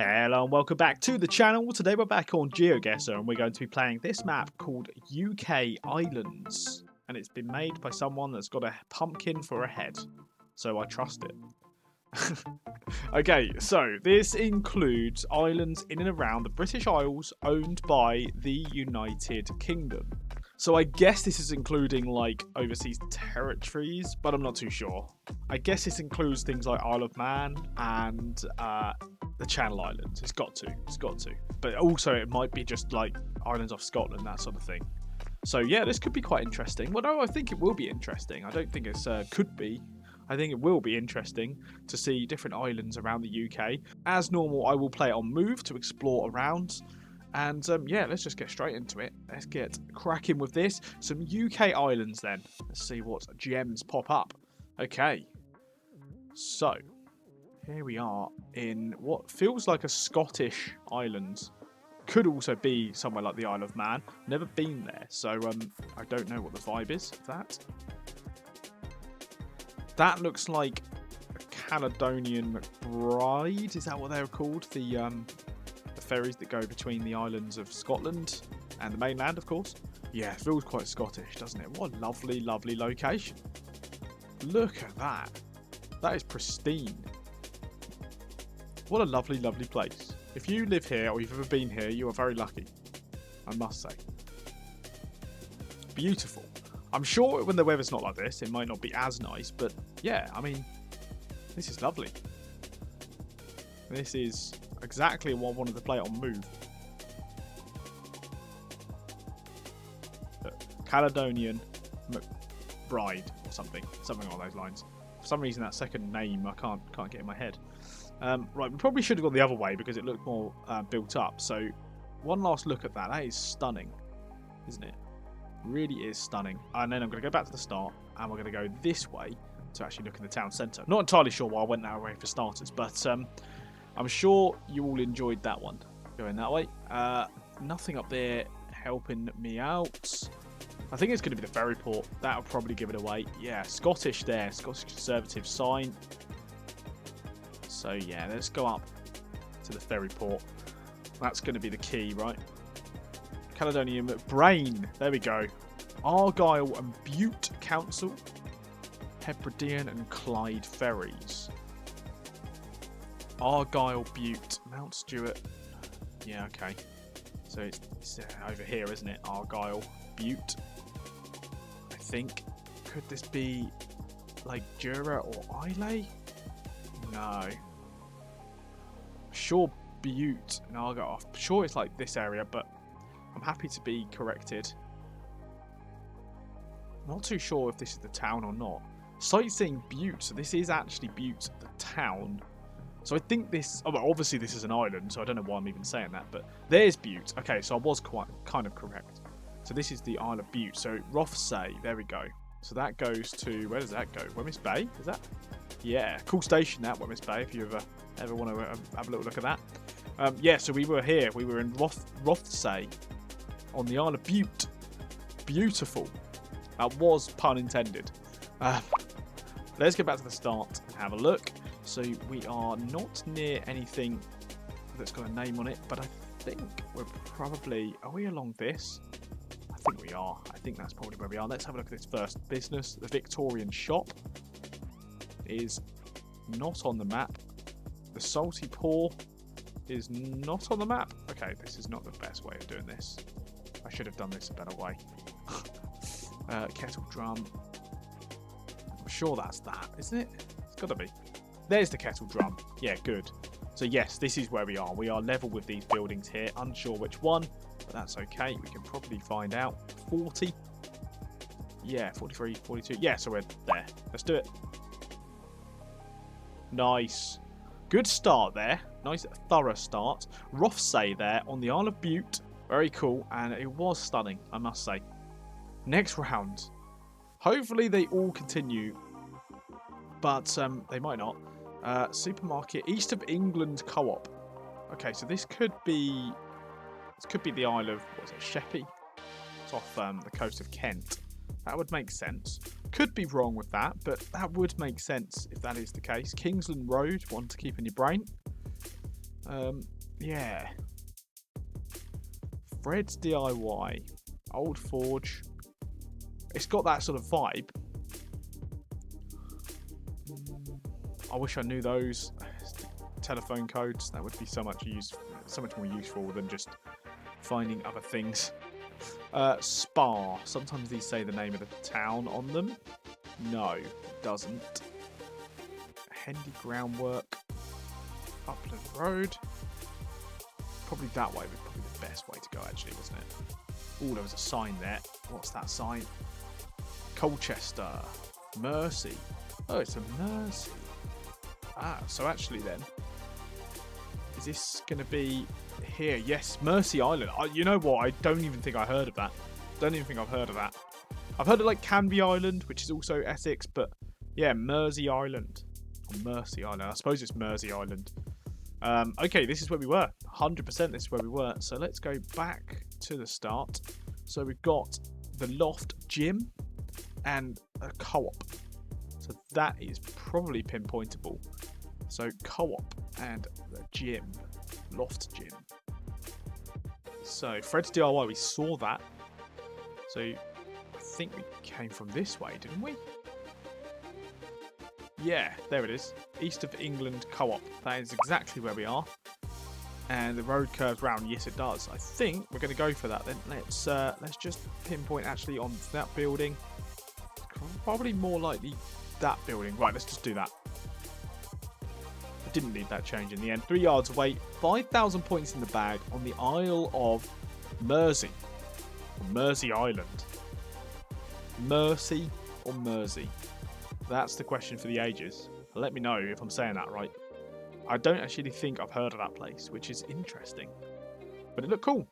Hello and welcome back to the channel. Today we're back on GeoGuessr and we're going to be playing this map called UK Islands. And it's been made by someone that's got a pumpkin for a head. So I trust it. Okay, so this includes islands in and around the British Isles owned by the United Kingdom. So I guess this is including like overseas territories, but I'm not too sure. I guess this includes things like Isle of Man and the Channel Islands. It's got to. But also it might be just like islands off Scotland, that sort of thing. So yeah, this could be quite interesting. Well, no, I think it will be interesting. I don't think it's could be. I think it will be interesting to see different islands around the UK. As normal, I will play it on Move to explore around. And yeah, let's just get straight into it. Let's get cracking with this. Some UK islands then. Let's see what gems pop up. Okay. So, here we are in what feels like a Scottish island. Could also be somewhere like the Isle of Man. Never been there, so I don't know what the vibe is of that. That looks like a Caledonian Bride. Is that what they're called? The ferries that go between the islands of Scotland and the mainland, of course. Yeah, it feels quite Scottish, doesn't it? What a lovely, lovely location. Look at that. That is pristine. What a lovely, lovely place. If you live here or you've ever been here, you are very lucky, I must say. Beautiful. I'm sure when the weather's not like this, it might not be as nice, but yeah, I mean, this is lovely. This is exactly what I wanted to play on Move. Caledonian Bride or something along those lines. For some reason, that second name I can't get in my head. Right, we probably should have gone the other way because it looked more built up. So, one last look at that. That is stunning, isn't it? Really is stunning. And then I'm going to go back to the start, and we're going to go this way to actually look in the town centre. Not entirely sure why I went that way for starters, but I'm sure you all enjoyed that one, going that way. Nothing up there helping me out. I think it's going to be the ferry port. That'll probably give it away. Yeah, Scottish there. Scottish Conservative sign. So yeah, let's go up to the ferry port. That's going to be the key, right? Caledonian Brain. There we go. Argyll and Bute Council. Hebridean and Clyde ferries. Argyll, Bute, Mount Stewart. Yeah, okay. So it's over here, isn't it? Argyll, Bute. I think. Could this be like Jura or Islay? No. Sure, Bute and Argyll. I'm sure it's like this area, but I'm happy to be corrected. Not too sure if this is the town or not. Sightseeing Bute. So this is actually Bute, the town. So I think this, oh, well, obviously this is an island, so I don't know why I'm even saying that, but there's Bute. Okay, so I was kind of correct. So this is the Isle of Bute. So Rothesay, there we go. So that goes to, where does that go? Wemyss Bay, is that? Yeah, cool station that, Wemyss Bay, if you ever want to have a little look at that. Yeah, so we were here. We were in Rothesay on the Isle of Bute. Beautiful. That was pun intended. Let's get back to the start and have a look. So we are not near anything that's got a name on it, but I think we're probably... Are we along this? I think we are. I think that's probably where we are. Let's have a look at this first business. The Victorian Shop is not on the map. The Salty Paw is not on the map. Okay, this is not the best way of doing this. I should have done this a better way. Kettle Drum. I'm sure that's that, isn't it? It's got to be. There's the Kettle Drum. Yeah, good. So yes, this is where we are. We are level with these buildings here. Unsure which one, but that's okay. We can probably find out. 40. Yeah, 43, 42. Yeah, so we're there. Let's do it. Nice. Good start there. Nice, thorough start. Rothesay there on the Isle of Bute. Very cool, and it was stunning, I must say. Next round. Hopefully they all continue, but they might not. Supermarket, East of England Co-op. Okay, so this could be the Isle of, what is it, Sheppey? It's off the coast of Kent. That would make sense. Could be wrong with that, but that would make sense if that is the case. Kingsland Road, one to keep in your brain. Yeah. Fred's DIY. Old Forge. It's got that sort of vibe. I wish I knew those telephone codes. That would be so much more useful than just finding other things. Spa. Sometimes these say the name of the town on them. No, it doesn't. Hendy Groundwork. Upland Road. Probably that way was probably the best way to go, actually, wasn't it? Oh, there was a sign there. What's that sign? Colchester. Mersea. Oh, it's a Mersea. Ah, so actually then, is this going to be here? Yes, Mersea Island. You know what? I don't even think I heard of that. Don't even think I've heard of that. I've heard of like Canby Island, which is also Essex, but yeah, Mersea Island. Or Mersea Island. I suppose it's Mersea Island. Okay, this is where we were. 100% this is where we were. So let's go back to the start. So we've got the Loft Gym and a co-op. So that is probably pinpointable. So co-op and the gym. Loft Gym. So Fred's DIY, we saw that. So I think we came from this way, didn't we? Yeah, there it is. East of England Co-op. That is exactly where we are. And the road curves round. Yes, it does. I think we're going to go for that then. Let's just pinpoint actually on that building. Probably more likely that building. Right, let's just do that. I didn't need that change in the end. 3 yards away. 5,000 points in the bag on the Isle of Mersea. Or Mersea Island. Mersea or Mersea? That's the question for the ages. Let me know if I'm saying that right. I don't actually think I've heard of that place, which is interesting. But it looked cool.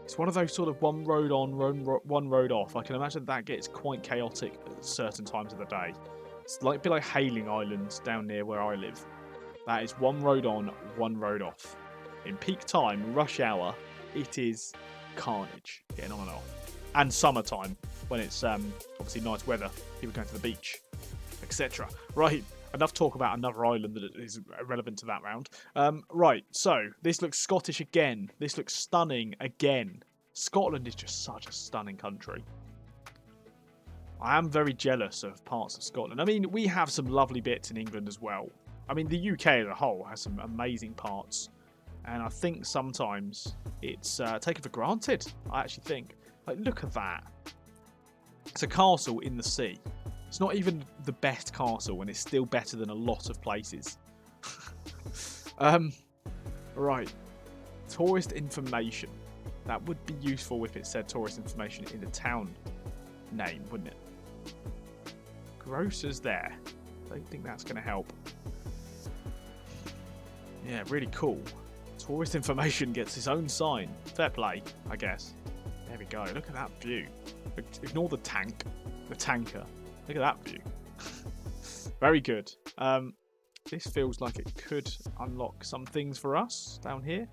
It's one of those sort of one road on, one road off. I can imagine that gets quite chaotic at certain times of the day. It's like a bit like Hailing Islands down near where I live. That is one road on, one road off. In peak time, rush hour, it is carnage getting on and off. And summertime, when it's obviously nice weather, people going to the beach, etc. Right, enough talk about another island that is relevant to that round. Right, so this looks Scottish again. This looks stunning again. Scotland is just such a stunning country. I am very jealous of parts of Scotland. I mean, we have some lovely bits in England as well. I mean, the UK as a whole has some amazing parts. And I think sometimes it's taken for granted, I actually think. Like, look at that. It's a castle in the sea. It's not even the best castle, and it's still better than a lot of places. Right. Tourist information. That would be useful if it said tourist information in the town name, wouldn't it? Grocer's there. Don't think that's going to help. Yeah, really cool. Tourist information gets its own sign. Fair play, I guess. There we go. Look at that view. Ignore the tank. The tanker. Look at that view. Very good. This feels like it could unlock some things for us down here.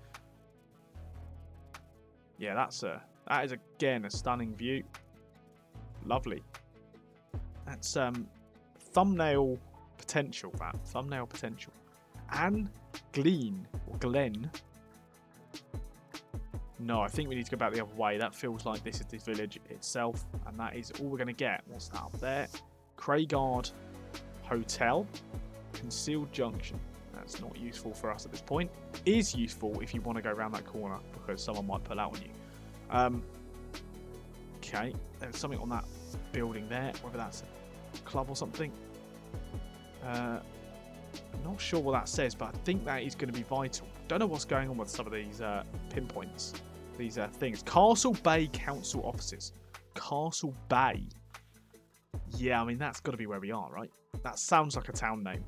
Yeah, that is again a stunning view. Lovely. That's thumbnail potential. That thumbnail potential. Anne Glen or Glen. No, I think we need to go back the other way. That feels like this is the village itself, and that is all we're going to get. What's that up there? Craigard Hotel. Concealed Junction. That's not useful for us at this point. Is useful if you want to go around that corner, because someone might pull out on you. Okay, there's something on that building there, whether that's a club or something. I'm not sure what that says, but I think that is going to be vital. Don't know what's going on with some of these pinpoints, these things. Castle Bay Council offices. Castle Bay. Yeah, I mean, that's got to be where we are, right? That sounds like a town name.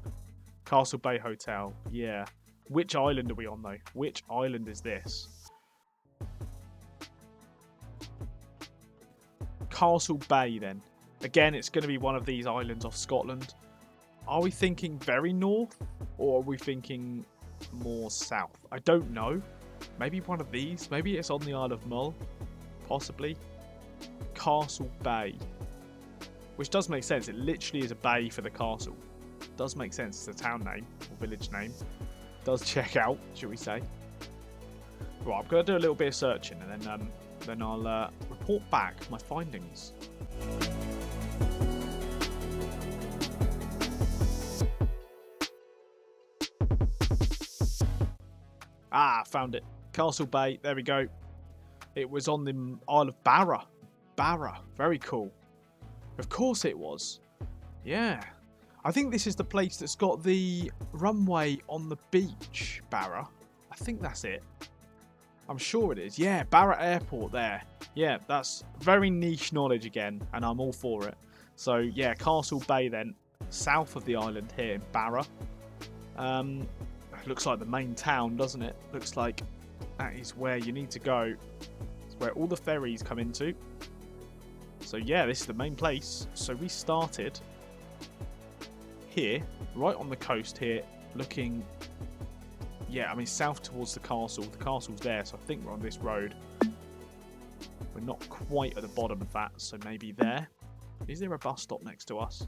Castle Bay Hotel. Yeah. Which island are we on, though? Which island is this? Castle Bay, then. Again, it's going to be one of these islands off Scotland. Are we thinking very north, or are we thinking more south? I don't know. Maybe one of these. Maybe it's on the Isle of Mull. Possibly. Castle Bay. Which does make sense. It literally is a bay for the castle. Does make sense. It's a town name or village name. Does check out, shall we say. Right, I'm going to do a little bit of searching and then I'll report back my findings. Ah, found it. Castle Bay, there we go. It was on the Isle of Barra. Barra, very cool. Of course it was. Yeah. I think this is the place that's got the runway on the beach, Barra. I think that's it. I'm sure it is. Yeah, Barra Airport there. Yeah, that's very niche knowledge again, and I'm all for it. So, yeah, Castle Bay then, south of the island here in Barra. Looks like the main town, doesn't it? Looks like that is where you need to go. It's where all the ferries come into. So, yeah, this is the main place. So, we started here, right on the coast here, looking... Yeah, I mean, south towards the castle. The castle's there, so I think we're on this road. We're not quite at the bottom of that, so maybe there. Is there a bus stop next to us?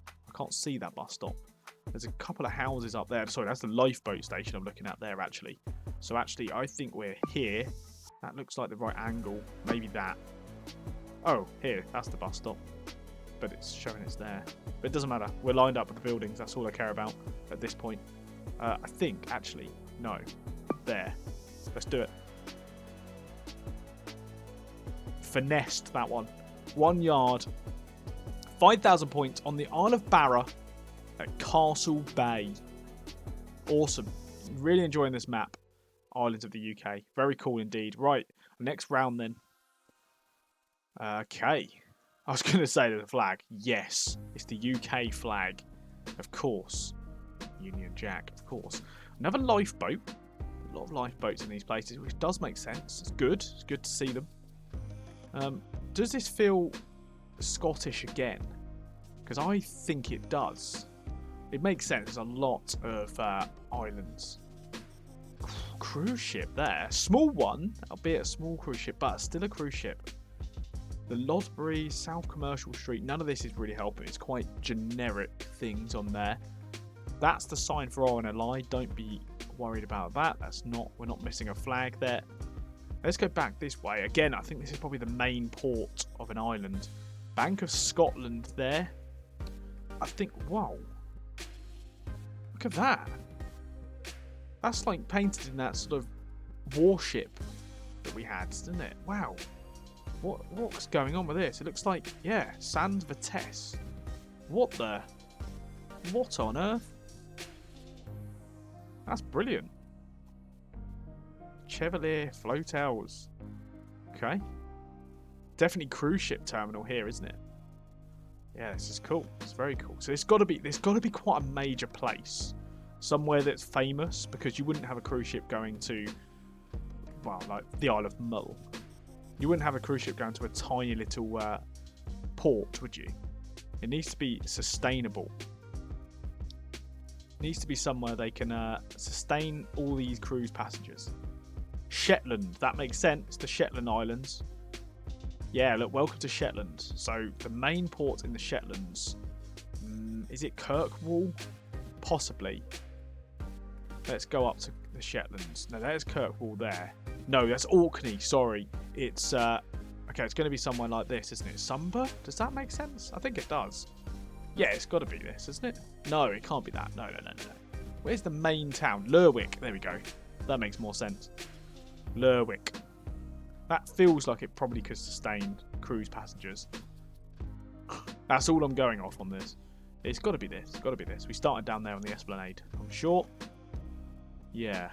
I can't see that bus stop. There's a couple of houses up there. Sorry, that's the lifeboat station I'm looking at there, actually. So, actually, I think we're here. That looks like the right angle. Maybe that. Oh, here. That's the bus stop. But it's showing it's there. But it doesn't matter. We're lined up with the buildings. That's all I care about at this point. I think, actually... No. There. Let's do it. Finessed that one. 1 yard. 5,000 points on the Isle of Barra at Castle Bay. Awesome. Really enjoying this map. Islands of the UK. Very cool indeed. Right. Next round then. Okay. I was going to say there's a flag. Yes. It's the UK flag. Of course. Union Jack. Of course. Another lifeboat. A lot of lifeboats in these places, which does make sense. It's good. It's good to see them. Does this feel Scottish again? Because I think it does. It makes sense. There's a lot of islands. Cruise ship there. Small one, albeit a small cruise ship, but still a cruise ship. The Lodbury, South Commercial Street. None of this is really helping. It's quite generic things on there. That's the sign for RNLI. Don't be worried about that. We're not missing a flag there. Let's go back this way. Again, I think this is probably the main port of an island. Bank of Scotland there. I think, whoa. Look at that. That's like painted in that sort of warship that we had, isn't it? Wow. What's going on with this? It looks like, yeah, Sand Vitesse. What on earth? That's brilliant. Chevalier Flotels. Okay. Definitely cruise ship terminal here, isn't it? Yeah, this is cool. It's very cool. So there's got to be quite a major place, somewhere that's famous, because you wouldn't have a cruise ship going to, well, like the Isle of Mull. You wouldn't have a cruise ship going to a tiny little port, would you? It needs to be sustainable. Needs to be somewhere they can sustain all these cruise passengers. Shetland, that makes sense. The Shetland Islands. Yeah, look, welcome to Shetland. So the main port in the Shetlands. Is it Kirkwall? Possibly. Let's go up to the Shetlands. No, there's Kirkwall there. No, that's Orkney. Sorry, it's okay. It's going to be somewhere like this, isn't it? Sumber? Does that make sense? I think it does. Yeah, it's got to be this, isn't it? No, it can't be that. No. Where's the main town? Lerwick. There we go. That makes more sense. Lerwick. That feels like it probably could sustain cruise passengers. That's all I'm going off on this. It's got to be this. It's got to be this. We started down there on the Esplanade, I'm sure. Yeah.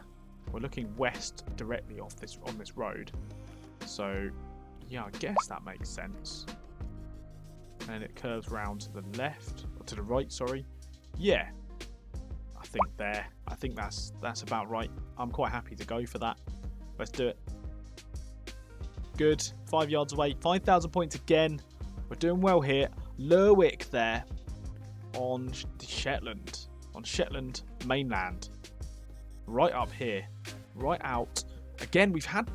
We're looking west directly on this road. So, yeah, I guess that makes sense. And it curves round to the left, or to the right, sorry. Yeah, I think there. I think that's about right. I'm quite happy to go for that. Let's do it. Good. 5 yards away. 5,000 points again. We're doing well here. Lerwick there on Shetland. On Shetland mainland. Right up here. Right out. Again, we've had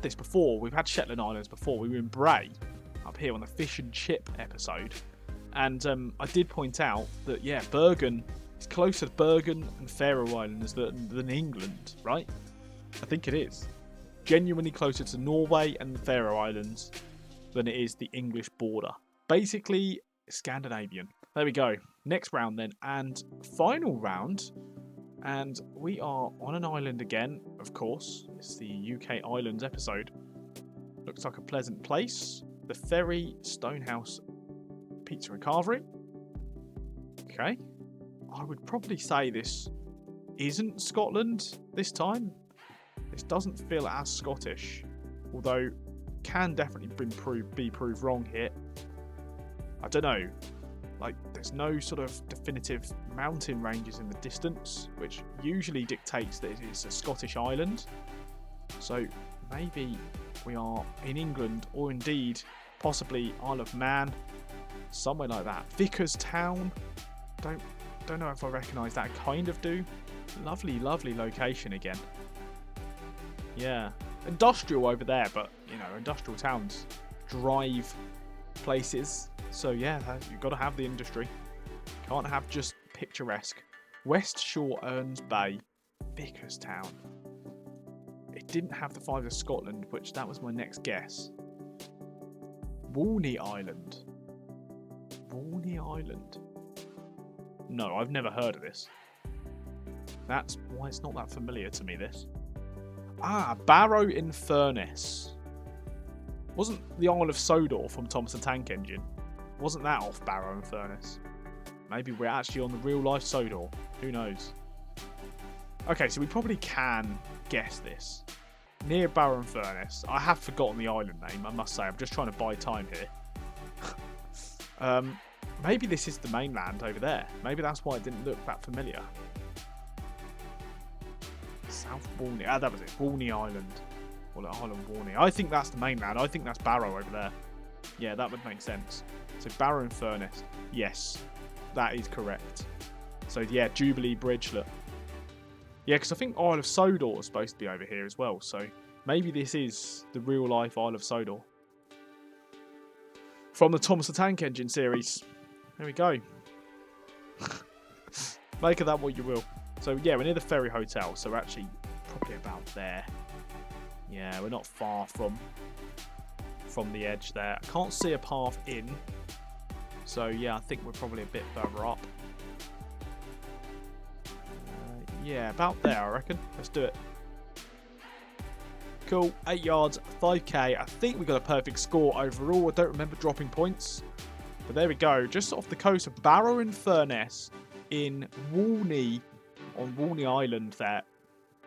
this before. We've had Shetland Islands before. We were in Bray. Up here on the fish and chip episode, and I did point out that, yeah, Bergen It's closer to Bergen and Faroe Islands than England, right? I think it is. Genuinely closer to Norway and the Faroe Islands than it is the English border. Basically, Scandinavian. There we go. Next round then, and final round. And we are on an island again, of course. It's the UK Islands episode. Looks like a pleasant place. The Ferry, Stonehouse, Pizza and Carvery. Okay. I would probably say this isn't Scotland this time. This doesn't feel as Scottish, although can definitely be proved wrong here. I don't know. Like, there's no sort of definitive mountain ranges in the distance, which usually dictates that it's a Scottish island. So maybe we are in England, or indeed possibly Isle of Man, somewhere like that. Vickers Town. Don't know if I recognise that. Kind of do. Lovely, lovely location again. Yeah, industrial over there, but you know, industrial towns drive places. So yeah, you've got to have the industry. Can't have just picturesque. West Shore, Ern's Bay, Vickers Town. It didn't have the 5 of Scotland, which that was my next guess. Walney Island. Walney Island. No, I've never heard of this. That's why it's not that familiar to me, this. Ah, Barrow in Furness. Wasn't the Isle of Sodor from Thomas the Tank Engine? Wasn't that off Barrow in Furness? Maybe we're actually on the real life Sodor. Who knows? Okay, so we probably can guess this. Near Barrow in Furness. I have forgotten the island name, I must say. I'm just trying to buy time here. Maybe this is the mainland over there. Maybe that's why it didn't look that familiar. South Walney. Ah, that was it. Walney Island. Or the Isle of Walney. I think that's the mainland. I think that's Barrow over there. Yeah, that would make sense. So Barrow and Furness. Yes, that is correct. So yeah, Jubilee Bridge. Look. Yeah, because I think Isle of Sodor is supposed to be over here as well. So maybe this is the real life Isle of Sodor. From the Thomas the Tank Engine series. There we go. Make of that what you will. So yeah, we're near the Ferry Hotel, so we're actually probably about there. Yeah, we're not far from the edge there. I can't see a path in, so yeah, I think we're probably a bit further up. Yeah, about there, I reckon. Let's do it. Cool, 8 yards, 5k. I think we got a perfect score overall. I don't remember dropping points, but there we go. Just off the coast of Barrow in Furness in Walney. On Walney Island there.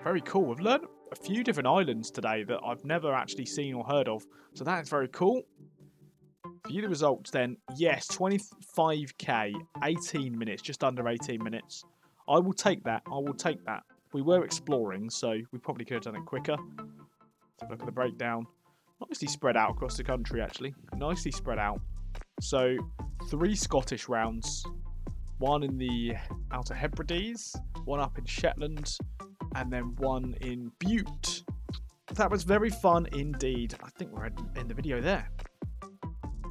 Very cool. We've learned a few different islands today that I've never actually seen or heard of. So that is very cool. View the results then. Yes, 25k, 18 minutes, just under 18 minutes. I will take that. I will take that. We were exploring, so we probably could have done it quicker. Let's have a look at the breakdown. Nicely spread out across the country, actually. Nicely spread out. So 3 Scottish rounds. 1 in the Outer Hebrides, 1 up in Shetland, and then 1 in Bute. That was very fun indeed. I think we're in the video there.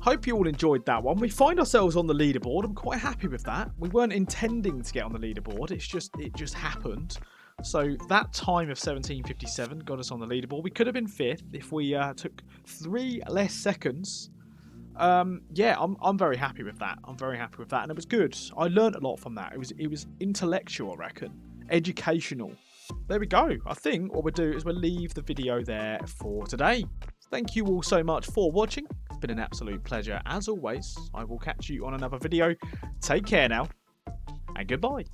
Hope you all enjoyed that one. We find ourselves on the leaderboard. I'm quite happy with that. We weren't intending to get on the leaderboard. It just happened. So that time of 17:57 got us on the leaderboard. We could have been 5th if we took 3 less seconds. Yeah, I'm very happy with that. I'm very happy with that, and it was good. I learned a lot from that. It was intellectual, I reckon, educational. There we go. I think what we'll do is we'll leave the video there for today. Thank you all so much for watching. It's been an absolute pleasure as always. I will catch you on another video. Take care now, and goodbye.